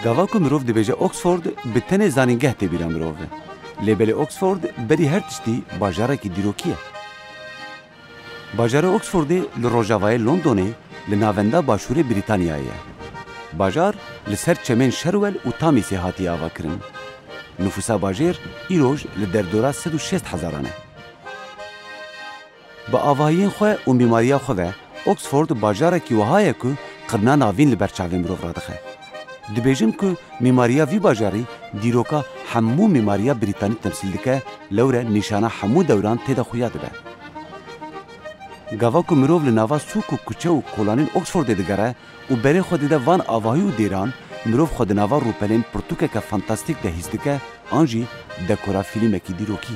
Gava ku mirov dibêje Oxford bi tenê zanîngeh tê bîra mirov e. Lêbelê Oxford berî her tiştî bajarekî dîrokî ye. Bajara Oxfordê li rojavayê Londonê li navenda başûrê Brîtanyayê ye. Bajar li ser çemên Sherwell û Thamesê hatiye avakirin. Nüfusa bajêr îroj li derdora 160,000 e. Bi avahiyên xwe û mîmariya xwe ve Oxford bajarekî wiha ye ku qirina navîn li ber çavên mirov radixe. Dibêjin ku mîmariya vî bajarî dîroka hemû mîmariya Brîtanî temsîl dike, lewre nîşana hemû dewran têda xuya dibe. Gava ku mirov li nava sûk û kuçe û kolanên Oxfordê digere û berê xwe dide van avahî û dêran, mirov xwe di nava rûpelên pirtûkeke fantastîk de hîs dike, an jî dekora fîlmekî dîrokî.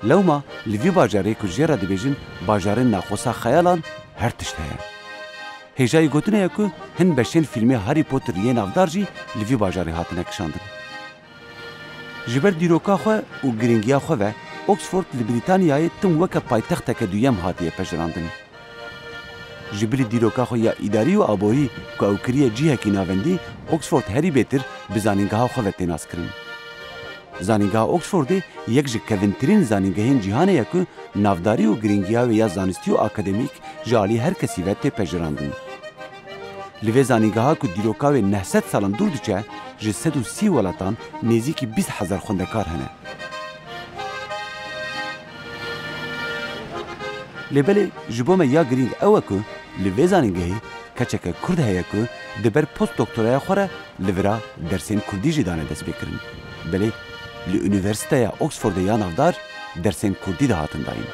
Lewma li vî bajarê ku jêra dibêjin bajarên naxosa xeyalan her tişt heye. Hêjayî gotinê ye ku hin beşên fîlmê Harry Potter yê navdar jî li vî bajarê hatine kişandin. Ji ber dîroka xwe û giringiya xwe ve Oxford li Brîtanyayê tim weke paytexteke duyem hatiye pejirandin. Ji birî dîroka xwe ya îdarî û aboyî ku ew kiriye cihekî navendî, Oxford herî bêtir bi zanîngeha xwe ve tênas kirin. Zanîngeha Oxfordê yek ji kevintirîn zanîngehên cîhanê ye ku navdarî û giringiya wê ya zanistî û akademîk ji alî her kesî ve tê pejirandin. Li vê zanîngeha ku dîroka wê 900 salan dûr diçe, ji 130 welatan nêzîkî 20,000 xwendekar hene. Lêbelê ji bo me ya girîng ew e ku li vê zanîngehê keçeke Kurd heye ku di ber postdoktoraya xwe re li vira dersên Kurdî jî dane destpêkirin. Belê li Unîversîteya Oxfordê ya navdar dersên Kurdî de hatin dayîn.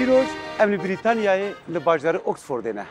Îroj em li Brîtanyayê li bajarê Oxfordê ne.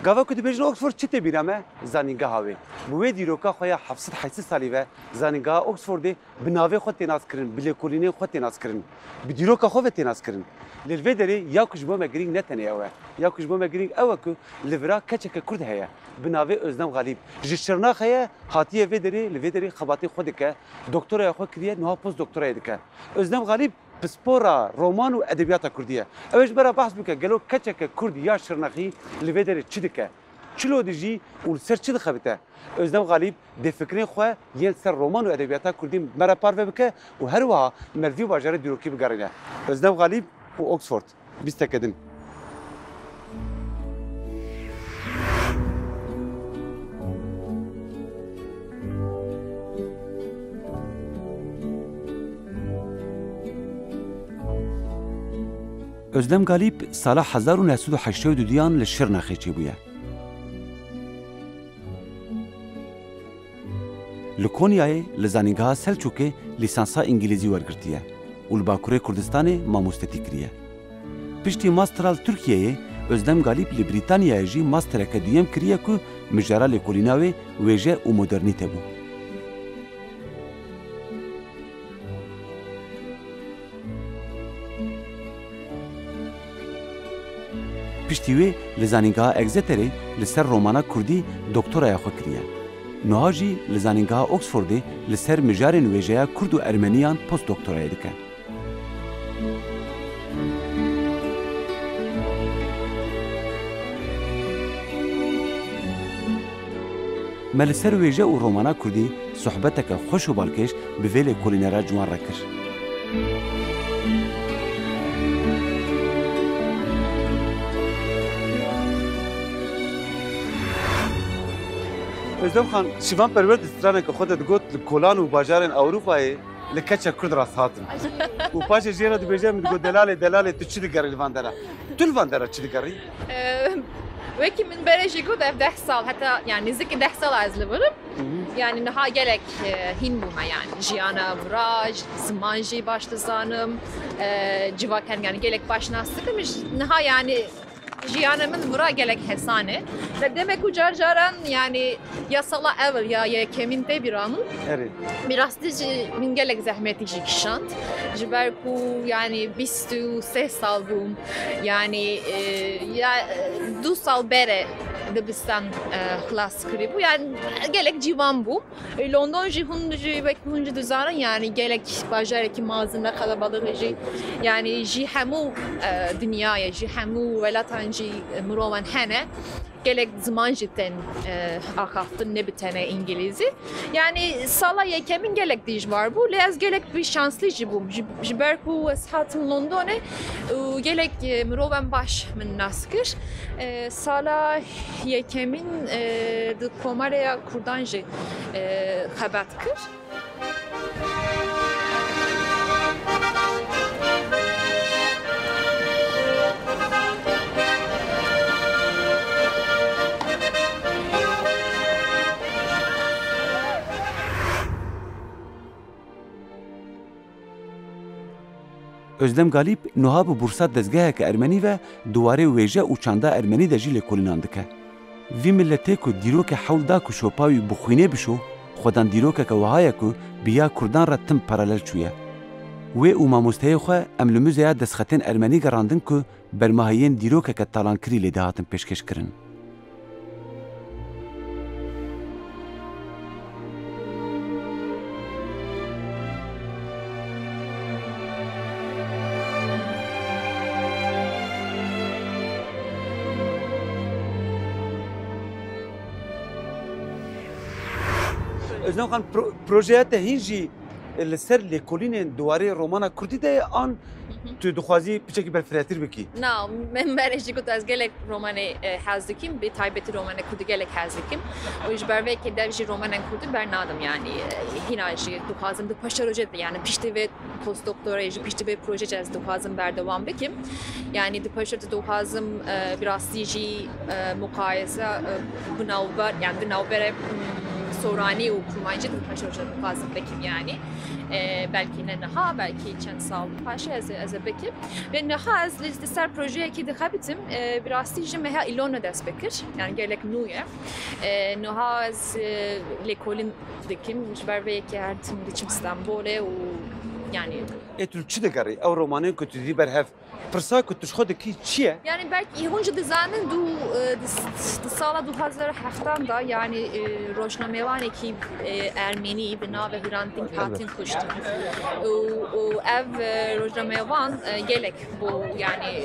Gava ku dibêjin Oxford çi tê bîra me? Zanîngeha wê. Bi wê dîroka xwe ya 780 salî ve zanîngeha Oxfordê bi navê xwe tênas kirin, bi lêkolînên xwe tênas kirin, bi dîroka xwe ve tênas kirin. Li vê derê ya ku ji bo me girîng ne tenê ew e, ya ku ji bo me girîng ew e ku li vira keçeke Kurd heye, bi navê Özlem Galîb. Ji Şirnaxeyê hatiye vê derê, li vê derê xebatê xwe dike, doktoraya xwe kiriye, niha postdoktoraya dike. Özlem Galîb pispora, roman û edebiyata Kurdî ye. Ew ji bera behs bike gelo keçeke Kurd ya Şirnaxî li vê derê çi dike? Çilo dijî û li ser çi dixebite? Özlem Galîb dê fikrên xwe yên ser roman û edebiyata Kurdî mere parve bike û her wiha me vî bajarê dîrokî bigerîne. Özlem Galîb û Oxford. Bîstek din. Özlem Galîb sala 1982 li Şirnaxê çêbûye. Li Konyayê li zanîngeha Selçukê lîsansa îngilîzî wergirtiye û li Bakurê Kurdistanê mamostetî kiriye. Piştî mastera li Tirkiyeyê, Özlem Galîb li Brîtanyayê jî mastereke duyem kiriye ku mijara lêkolîna wê wêje û modernîte bû. Piştî wê li zanîngeha Exeterê li ser romana Kurdî doktoraya xwe kiriye. Niha jî li zanîngeha Oxfordê li ser mijarên wêjeya Kurd û Ermeniyan postdoktoraya dike. Me li ser wêje û romana Kurdî sohbeteke xweş û balkêş bi vê lêkolînera ciwan re kir. Özlem Xan, şivan perwer di straneke xwe de digot li kolan û bajarên Ewropayê li keçek Kurd rast hatin. û paşê jê re dibêje min digot delalê tu çi digerî li van dera? Tu li van dera çi digerî? Wekî min berê jî got ev 10 sal heta yani nizikî 10 sal ez li birim. Yani niha gelek hîn bûme yani jiyana viraj, ziman jî baş dizanim, civaken yani gelek baş nas dikim niha yani jiyana min vira gelek hesane. Ve demek ku caran yani yasala evvel ya yekemin te biranın. Evet. Biraz dici min gelek zahmeti jî kişand. Jiber ku yani 23 sal bûm. Yani ya 2 sal bere dibistan xlas kiri bu yani gelek civan bu. London jî hûn jî vek hûn jî dizanin yani gelek bajarekî mazinde kalabalık jî yani jî hemû dünyaya jî hemû welatan jî mirovan hene. gelek zaman jiten axaftın ne bitene İngilizi. Yani sala yekemin gelek diş var bu. Lez gelek bir şanslı bu. Jiberku eshatın London'a gelek miroven baş min naskir. Sala yekemin de komaraya kurdanji xabat kir. Özlem Galip niha bi Bursat dezgeheke Ermenî ve duwarê wêje û çanda Ermenî de jî lêkolînan dike. Vî milletê ku dîrokê hewl da ku şopa wî bixwînê bişo, xwedan dîrokeke wiha ye ku biya Kurdan re tim paralel çûye. Wê û mamosteyê xwe em li Muzeya Destxetên Ermenî gerandin ku bermahiyên dîrokeke talankirî lê de hatin pêşkêşkirin. Özlem Xan projeye te hîn jî li ser lêkolînên duwarê romana Kurdî de an tu dixwazî piçekî berfirehtir bikî. Na, min berejî got ez gelek romanê hez dikim, bi taybetî romanê Kurdî gelek hez dikim. û ji ber vê ki dev jî romanên Kurdî bernadim yani hîna jî dixwazim di paşa roje yani piştî vê postdoktorayê jî piştî vê projeyê ez dixwazim berdewam bikim. Yani di paşa dixwazim bi rastî jî mukayese bi navber yani di navbere Sorani û kurmancı di paşa roje dixwazim bikim yani. Belki ne niha, belki çend sal paşa ez bikim. Ve niha ez li ser projeyekî dixebitim bi rastî jî meha îlona dest bikir. Yani gelek nû ye. Niha ez lêkolîn dikim ji ber vê yekê her tim diçim Stenbolê û yani Tu çi digerî? Ew romanên ku tu dî berhev pirsa ku tu ji xwe dikî çi ye? yani belki hûn jî dizanin di sala 2007 da yani rojnamevanekî Ermenî bi navê Hrant Dink hatin kuştin. û ev rojnamevan gelek bu yani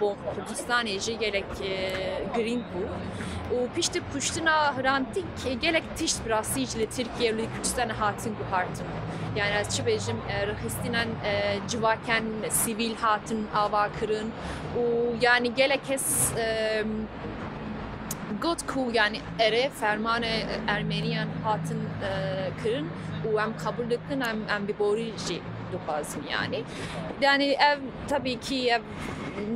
bu Kurdistanê jî gelek girîng bû. û piştî kuştina Hrant Dink gelek tişt bi rastî jî li Tirkiye û li Kurdistanê hatin guhartin. Yani ez çi bêjim rixistînan civaken sivîl hatin ava kirin û yani gelek kes got ku yani ere fermanê Ermeniyan hatin kirin û em kabul dikin em bi borî jî dixwazin yani. Yani ev tabii ki ev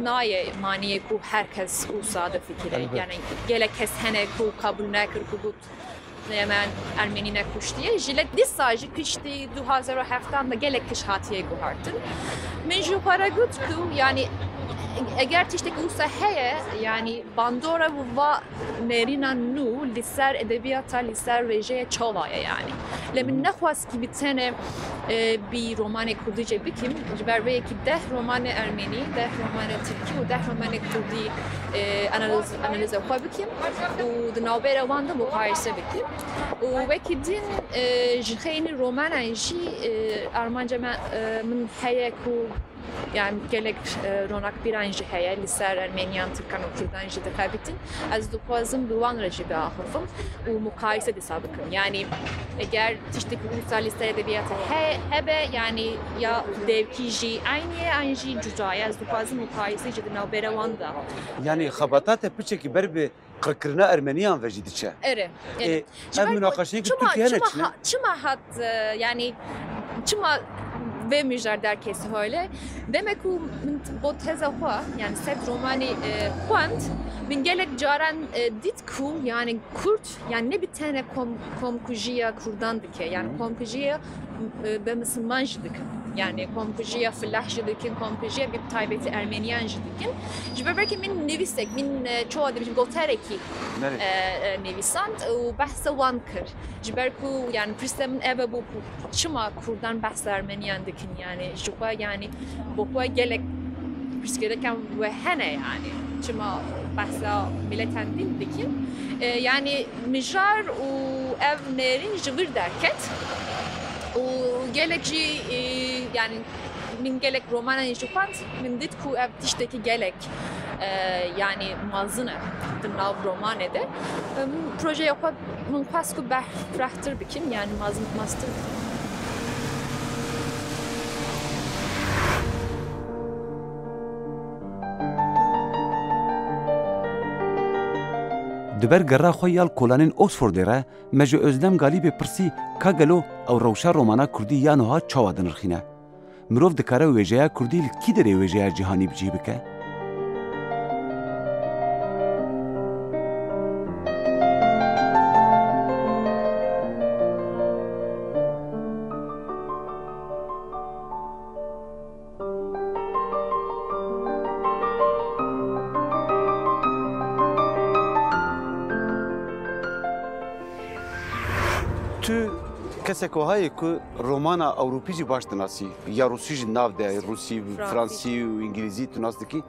naye maniye ku herkes û fikire yani gelek kes hene ku kabul nekir ku got hemen Ermeni nekuştiye jilet disajı pişti 2007'da gelek kiş hatiye guhartın. Min ju para gut ku yani eğer tiştek usa heye yani bandora va nerina nu liser edebiyata liser rejeye çovaya yani. Lemin nexwas ki bitene bir romanı Kurdice bikim jiber ve ki deh romanı Ermeni, deh romanı Türkî û deh romanı Kurdî analize xwe bikim û di navbera wan de mukayese bikim. û wekî din ji xeyînî romanan jî armanca min heye ku yani gelek ronak biran jî heye li ser Ermeniyan Türkan û Kurdan jî dixebitin ez dixwazim bi wan re jî biaxivim û mukayese dîsa bikim yani eğer tiştek ulusal liste edebiyatı hebe yani ya devkî jî aynı jî cudaya ez dixwazim mukayese jî di navbera wan da Yani xebatata piçekî ber bi qirkirina Ermeniyan ve jî diçe. Ere. Ev münaqaşeyekî Tirkiye ne çi ne? Çima hat yani çima ve müjder derkesi öyle. Demek ku bu teza xwe yani set romani xwend min gelek caran dit ku yani Kurt yani ne bir tane komkujiya Kurdan dike yani komkujiya be Müslüman jî dikin. Yani komkujiya Fillah jî dikin, komkujiya bir taybeti Ermeniyan jî dikin. Ji ber vekî min nivîsek, min çoğu dibêjin goterekî nivîsand û behsa wan kir. Ji ber ku yani pirsa min ev e bu çima Kurdan behsa Ermeniyan dikin yani ji xwe yani bo xwe gelek pirsgirêkan we hene yani çima behsa milletan din dikin. Yani mijar û ev nêrîn ji vir derket û gelek jî yani من gelek romanên jî xwend min dît ku ev tiştekî gelek yani mezin e di nav romanê de projeya xwe min xwest ku berfrehtir bikim yani master bikim. Diber gera xwe yal kolanên Oxfordê re me ji Özlem Galîbê pirsî ka gelo ew rewşa romana Kurdî ya niha çawa dinirxîne. Mirov dikare wêjeya Kurdî li kî derê wêjeya cîhanî bicî bike? Tu kesek wahayê ku romana Ewropî jî baş dinasî ya Rusî jî nav de Rusî, Fransî û İngilîzî tu nas dikî.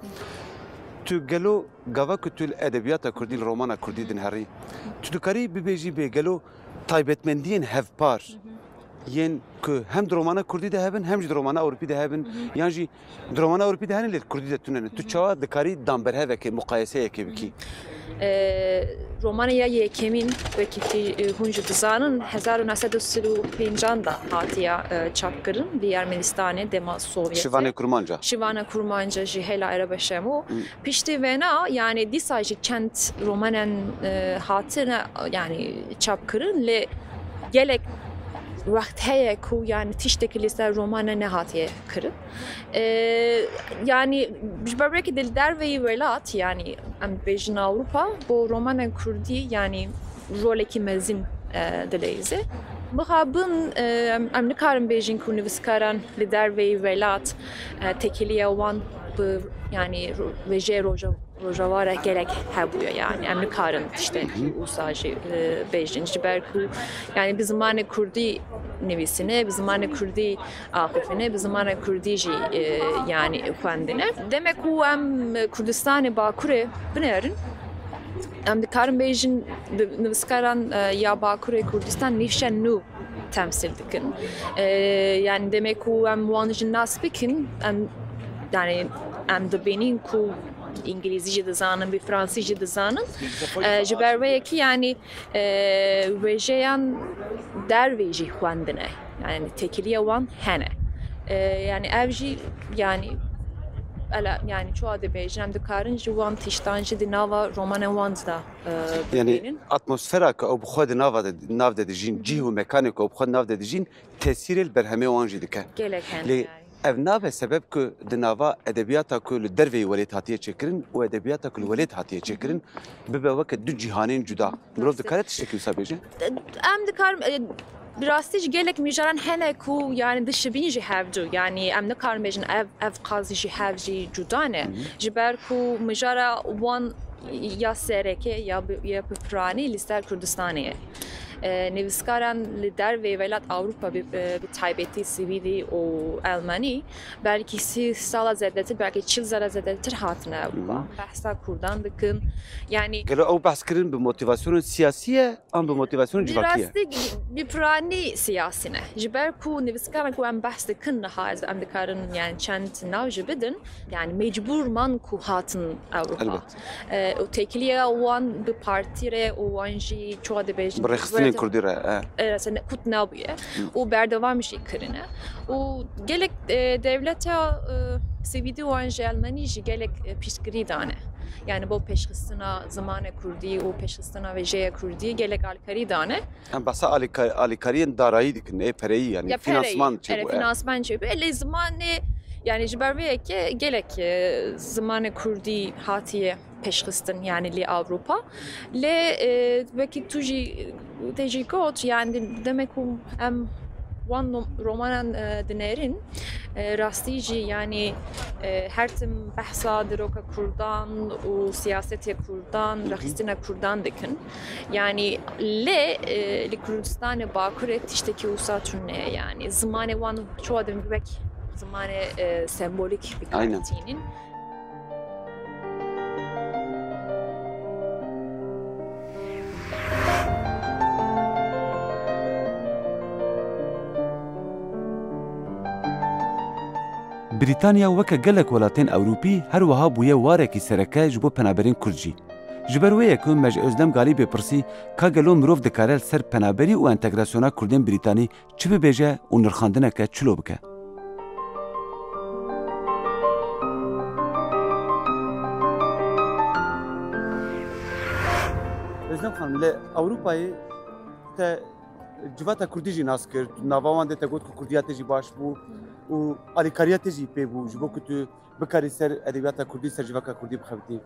Tu gelo gava ku tu edebiyata Kurdî li romana Kurdî dinherî. Tu dikarî bibêjî bê gelo taybetmendiyên hevpar yên ku hem di romana Kurdî de hebin hem jî di romana Ewropî de hebin yan jî di romana Ewropî de henin lê Kurdî de tune ne. Tu çawa dikarî damberhevekê muqayeseyekê bikî? Romanya yekemîn wekî hûn jî dizanin 1935 da hatiye çapkirin li Ermenistanê dema Sovyetê. Şivanê Kurmanca. Şivana Kurmanca jî hêla erebeşemû. Piştî vena yani dîsa jî çend romanen hatine yani çapkirin lê gelek وقت هەیە ku yani tiştekî lîser romana nehatiye kirin. Yani ji ber wekî di derveyî welat yani em bêjin Ewropa bo romanên Kurdî yani rolekî mezin dileyîze. Bixabin em nikarin bêjin ku nivîskaran li derveyî welat tekiliya wan bi yani wêjeyê rojavara gelek hebûye yani em nikarin tiştekî wisa jî bêjin ji ber ku yani bi zimanê Kurdî nivîsine, bi zimanê Kurdî axivîne, bi zimanê Kurdî jî yani xwendine. Demek ku em Kurdistanê Bakurê binerin em dikarin bêjin nivîskaran ya Bakurê Kurdistan nîşen nû temsil dikin. Yani demek ku em wan jî nas bikin em yani em dibînin ku İngilîzî jî dizanin, bi Fransî jî dizanin. Ji ber wê yekî yani wêjeyan dervê jî xwendine. Yani tekiliya wan hene. Yani ev jî yani yani çoğu dibêjin em dikarin ji wan tiştan jî di nava romanên wan da Yani atmosfera ku ew bi xwe di nav de dijîn, cî û mekanê ku ew bi xwe nav de dijîn tesîrê li berhemê wan jî dike. Gelek hene Lê yani. ev nabe sebeb ku di nava edebiyata ku li derveyî welêt hatiye çêkirin û edebiyata ku li welêt hatiye çêkirin bibe weke du cîhanên cuda. Mirov dikare tiştekî wisa bêje? Em dikarin bi rastî jî gelek mijaran hene ku yani dişibîn jî hevcu yani em nikarin bêjin ev qazî jî hev jî cuda ne. Ji ber ku mijara wan ya sereke ya bi piranî li ser Kurdistanê ye. Nivîskaran li dervê welat Ewropa bi taybetî Swîdî û Almanî belkî 30 sala zêdetir belkî 40 sala zêdetir hatine Ewropa. Behsa Kurdan dikin. Yani Gelo ew behs kirin bi motivasyonên siyasî ye an bi motivasyonên civakî ye? Rastî bi piranî siyasî ne. Ji ber ku nivîskaran ku em behs dikin niha em dikarin yani çend nav jî bidin yani mecbur man ku hatin Ewropa. O tekiliya wan bi partî re û wan jî çoğu dibêjin. Kurdî re. Kut nabûye û berdevam jî kirine û gelek devleta Swîdî wan ji Almanî jî gelek piştgirî dane. Yani bu peşxistina zamanê Kurdî û peşxistina wêjeya Kurdî gelek alîkarî dane. Em behsa alîkariyên darayî dikin, pereyî yani finansman çêbû. Finansman çêbû. Lê zimanê yani ji ber wê yekê gelek zamanê Kurdî hatiye peşxistin yani li Avrupa. Lê wekî tu jî te jî got yani demek ku em wan romanan dinerin rastî jî yani her tim behsa diroka Kurdan û siyasetê Kurdan, rexistina Kurdan dikin. Yani lê li Kurdistanê Bakurê tiştekî wisa tune yani zimanê wan çoğu dem wek zimanê sembolik bikartînin. بریتانیا وەکە gelek welatên Ewropî her wiha bûye warekî sereke ji bo penaberên Kurd jî. Ji ber wê yeku me ji Özlem Galîbê pirsî ka gelo mirov dikare li ser penaberî û entegrasyona Kurdên Brîtanî çi bibêje û nirxandineke çilo bike. Özlem xanım, li Ewropayê te civata Kurdî jî nas kir, nava wan de te got ku Kurdiya te jî baş bû û alîkariya te jî pê bû ji bo ku tu bikarî ser edebiyata Kurdî ser civaka Kurdî bixebitî.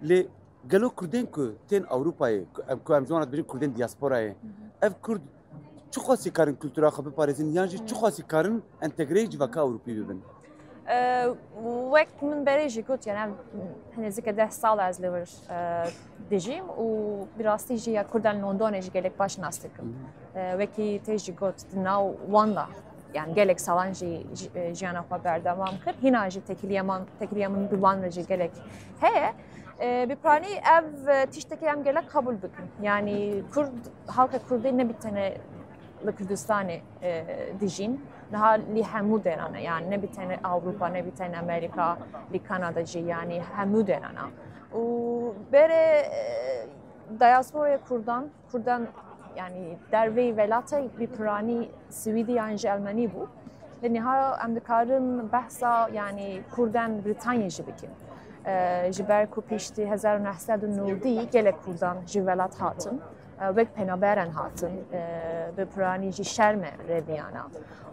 Lê gelo Kurdên ku tên Ewropayê ku em ziwan bêjin Kurdên diasporayê, ev Kurd çi xwasî karin kültura xwe biparêzin yan jî çi xwasî karin entegreyê civaka Ewropî bibin? وەک من بەرێژی گوت یان نزیکە 10 ساڵ ez li wir dijîm û bi rastî jî ya Kurdan Londonê jî gelek baş nas dikim. Wekî tê jî got di nav wan da yani gelek salan jî jiyana xwe berdewam kir. Hîna jî tekiliya min bi wan re jî gelek heye. Bi pranî ev tiştekî em gelek kabul bikin. Yani Kurd halka Kurdî ne bitene li Kurdistanê dijîn. Niha li hemû derane yani ne bitene Avrupa ne bitene Amerika li Kanada jî yani hemû derana. û bere diasporaya Kurdan yani dervê welata bi piranî Swîdiyan jî Almanî bû. Li niha em dikarin behsa yani Kurdan Britanya jî bikin. Ji ber ku piştî 1990 gelek Kurdan ji welat hatin. Wek penaberan hatin bi piranî jî şerme reviyana.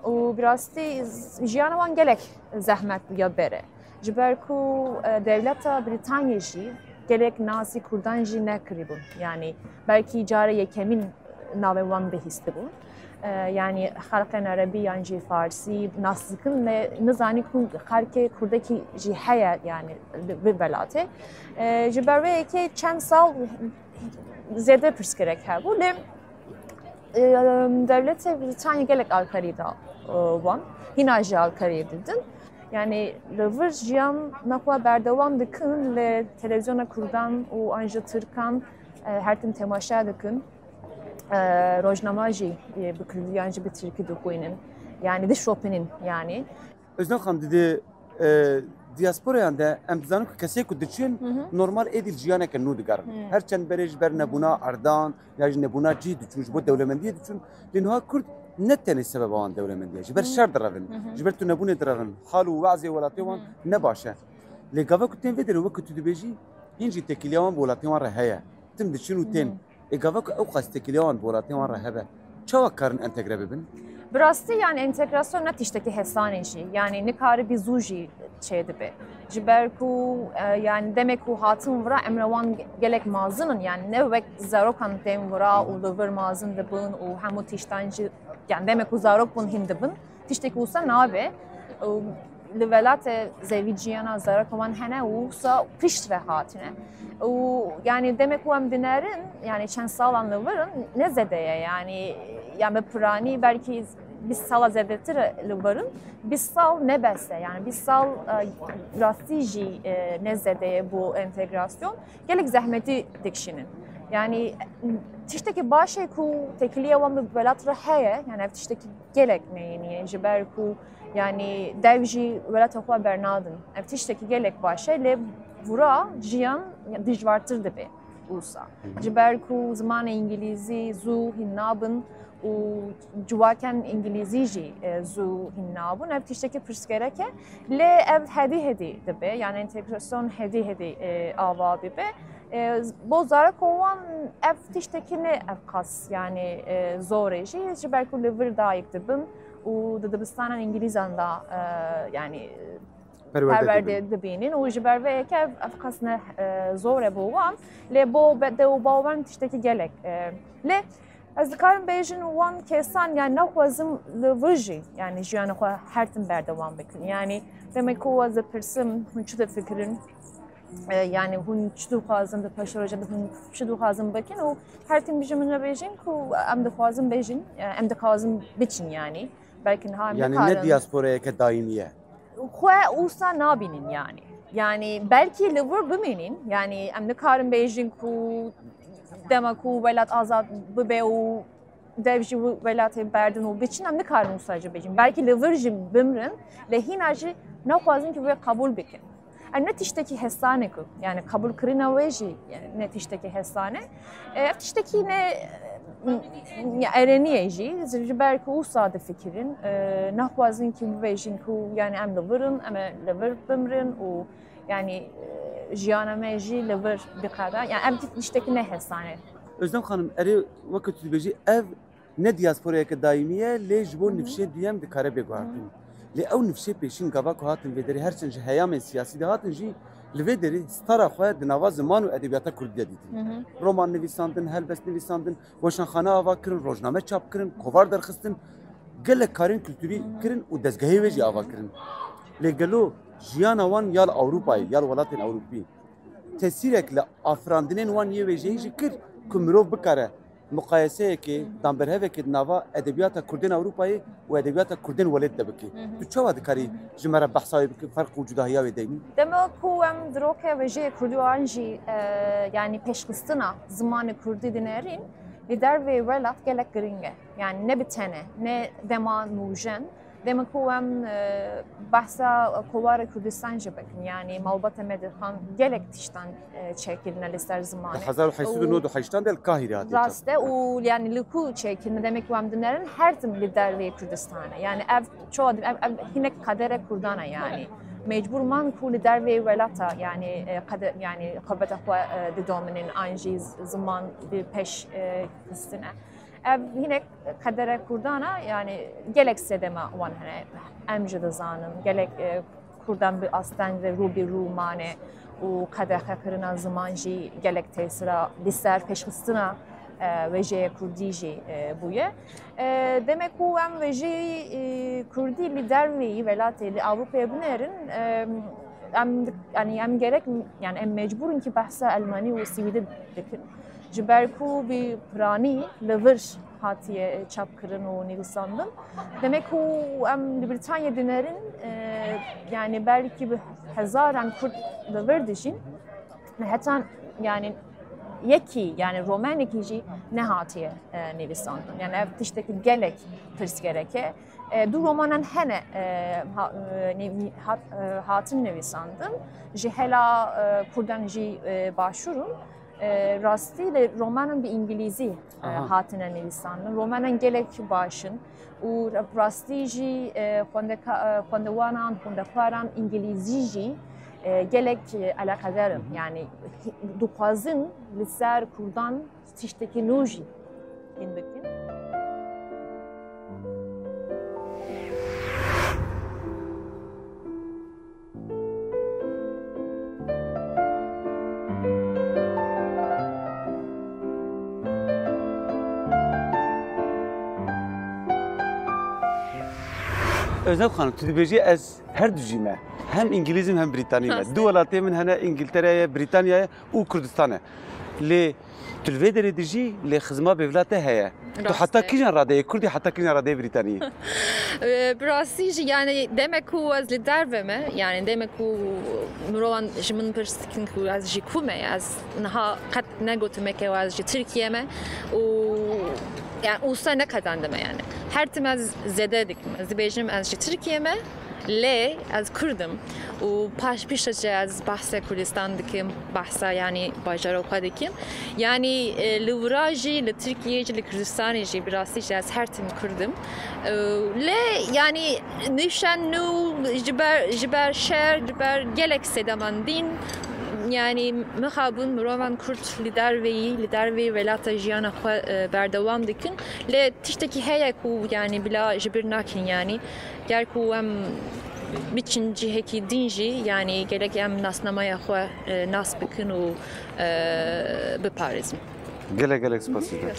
û bi rastî jiyana wan gelek zehmet ya bere. Ji ber ku devleta Britanya jî gelek nasî Kurdan jî nekirîbûn. Yani belkî care yekemîn navê wan bihîstî bûn. Yani xelqên Erebî yan jî Farsî nas dikin lê nizanî ku xelkê Kurdekî jî heye yani bi welatê. Ji ber wê yekê çend sal zêde pirsgirêk hebû lê devletê Britanya gelek alkarî da wan hîna jî alkarî didin. Yani li vir jiyana xwe berdewam dikin lê televizyona Kurdan û an jî Tirkan her tim temaşa dikin. Rojnama jî bi Kurdiyan jî bi Tirkî dixwînin. Yani dişopinin yani. Özlem xanım dedi diasporayan de em dizanin ku kesê ku diçin normal êdî jiyaneke nû digerin. Her çend berê ji ber nebûna erdan ya ji nebûna cî diçûn ji bo dewlemendiyê diçûn. Lê niha Kurd ne tenê sebeba wan dewlemendiye ji ber şer direvin. Ji ber tu nebûnê direvin. Hal û wezê welatê wan ne baş e. Lê gava ku tên vê derê wek ku tu dibêjî hîn jî tekîliya wan bi welatê wan re heye. Tim diçin û tên. Gava ku ew qas tekîliya wan bi welatê wan re hebe. Çawa karin entegre bibin? Bi rastî yani entegrasyon ne tiştekî hesanê jî yani nikarî bi zû jî çê dibe. Ji ber ku yani demek ku hatin vira emre wan gelek mazinin yani ne wek zarokan tên vira û li vir mazin dibin û hemû tiştan jî yani demek ku zarok bûn hîn dibin tiştekî wisa nabe. Li welatê zevî ciyana zarok wan hene û wisa pişt ve hatine. Yani demek ku em dinerin yani çend salan li virin ne zedeye yani bi piranî belkî bir sala zedetir li virin bir sal ne bese yani bir sal rastî jî ne zedeye bu entegrasyon gelek zehmeti dikşinin. Yani tiştekî başê ku tekiliya wan bi welat re heye yani ev tiştekî gelek neyniye ji ber ku yani dev jî welata xwe bernadin. Ev tiştekî gelek başê lê vura jiyan dijwartir dibe wisa. Ji ber ku zimanê İngilîzî zû hîn nabin û ciwaken İngilîzî jî zû hîn nabûn. Ev tiştekî pirsgerek e lê ev hedî dibe yani entegrasyon hedî ava bibe. Bo zarok wan ev tiştekî ne ev qas yani zor e jî ji ber ku li vir dayîk dibin û di dibistanan İngilîzan da yani perwerde dibînin û ji ber vê yekê ev qas ne zor e bo wan lê bo dewbawan tiştekî gelek. Lê ez dikarim bêjin wan kesan yani nexwazim li vir jî yani jiyana xwe her tim berdewam bikin. Yani demek ku ez dipirsim hûn çi difikirin yani hûn çi dixwazin bi paşeroja hûn çi dixwazin bikin û her tim bijî min re bêjin ku em dixwazin bêjin em dixwazin biçin yani. Belki niha em yani ne diasporayeke daîmiye. Xwe wisa nabînin yani. Yani belki li vir bimînin yani em dikarin bêjin ku dema ku welat azad bibe û devji velatê berdin û biçin em nikarin wisa jî bêjin. Belkî li vir jî bimrin lê hîna jî naxwazin ki wê qebûl bikin. Em ne tiştekî hesane ku yani qebûlkirina wê jî ne tiştekî hesane. Ev tiştekî ne ereniyê jî ji ber ku wisa difikirin naxwazin ki bibêjin ku yani em li virin em ê li vir bimrin û yani jiyana me jî li vir biqede yani em tiştekî ne hesane. Özlem Hanım, erê wekî tu dibêjî ev ne diyasporyeke daîmî ye lê ji bo nifşê duyem dikare bêguhardin. Lê ew nifşê pêşîn gava ku hatin vê derê herçend ji heyamên siyasî de hatin jî li vê derê stara xwe di nava ziman û edebiyata Kurdî de dîtin. Roman nivîsandin, helbest nivîsandin, weşanxane ava kirin, rojname çap kirin, kovar derxistin, gelek karên kültûrî kirin û dezgehê wê jî ava kirin. Lê gelo jiyana wan ya li Ewropayê ya li welatên Ewropî tesîrek li afirandinên wan yê wêjeyî jî kir ku mirov bikare muqayeseyekê damberhevekê di nava edebiyata Kurdên Ewropayê û edebiyata Kurdên welêt de bike. Tu çawa dikarî ji me re behsa wê bikî ferq û cudahiya wê deynî? Demek ku em diroke wêjeyê Kurdî wan jî yani pêşxistina zimanê Kurdî dinerin li dervê welat gelek giring e. Yani ne bi tene ne dema nûjen. Demek ku em behsa kovarê Kurdistan jî bikin yani malbata me dixan gelek tiştan çêkirine li ser zimanê. 1898 de li Kahîrê hatiye çap. Rast e û yani li ku çêkirine demek ku em dinerin her tim li dervê Kurdistanê. Yani ev çoğu ev hinek kadere Kurdan yani. Mecbur man ku li dervê welata yani kader yani xebata xwe didominin anjî ziman bi pêş xistine. Ev hinek kadere Kurdana yani gelek sedema wan hene em jî dizanin gelek Kurdan bi aslan ve rû bi rû mane û kadexe kirina ziman jî gelek tesira li ser pêşxistina wêjeyê Kurdî jî bûye. Demek ku em wêjeyê Kurdî li dervê welatê li Ewropayê binerin em gerek yani em mecburin ki behsa Almanî û Swîdî dikin. Ji ber ku bi piranî li vir hatiye çapkirin û nivîsandin. Demek ku em li Britanya dinerin yani belki bi hezaran Kurd li vir dijîn heta yani yekî yani romanekî jî ne hatiye nivîsandin. Yani ev tiştekî gelek pirs gereke. Du romanan hene hatin nivîsandin. Ji hela Kurdan jî başûrun. Rastî romanın bir İngilîzî hatine nivîsandin. Romanan gelek başın û rastî jî xwendewanan, xwendekaran İngilîzî jî gelek alaqederin. Yani dixwazin li ser Kurdan tiştekî nû jî hîn bikin. Özlem Hanım, tu dibêjî ez her du jî me. Hem İngilîzim hem Brîtanî me. Du welatê min hene İngiltere'ye, Brîtanya'ya û Kurdistanê. Lê tu li vê derê de jî lê xizma bêvlatê heye. Tu heta kîjan radeyê Kurdî heta kîjan radeyê Brîtanî? Birasî jî yani demek ku ez li derve me yani demek ku mirovan ji min pirsikin ku ez jî ku me ez niha qet negotime ke ez jî Tirkiye me û yani usta ne kazandım yani. Her tim ez zede dikim. Ez dibêjim ez ji Tirkiye me lê ez Kurdim û piştî ez behsa Kurdistan dikim, behsa yani bajara xwe dikim. Yani li wira jî, li Tirkiye jî, li Kurdistanê jî birastî jî ez her tim Kurdim. Lê yani nîşan nû ji ber şer, ji ber gelek sedaman dîn yani mixabûn mirovan Kurd li dervê welata jiyana xwe berdewam dikin. Lê tiştekî heye ku yani bila ji bir nakin yani ger ku em biçin cihekî din jî yani gerek em nasnamaya xwe nas bikin û biparêzin. Gelek spas dikim.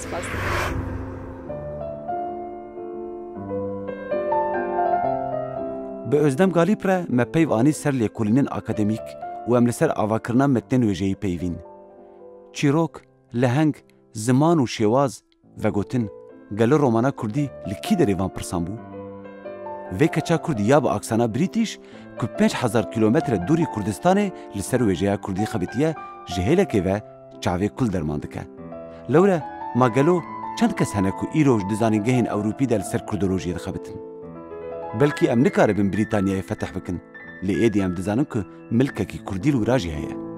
Bi Özlem Galîb re me peyv anî ser lêkolînên akademîk û em li ser avakirina metnên wêjeyî peyvîn. Çîrok, leheng, ziman û şêwaz vegotin gelo romana Kurdî li kî derê van pirsan bû? Vê keça Kurdî ya bi aksana Brîtîş ku 5000 kilometre dûrî Kurdistanê li ser wêjeya Kurdî xebitiye ji hêlekê ve çavê kul derman dike. Lewre ma gelo چند کس هنه کو ایروج دزانینگهین اوروپی دل سر کردولوژی دخبتن. بلکی ام نکاره بین بریتانیای فتح بکن، لی ایدی ام دزانم که ملککی کردیل و راجی هیا.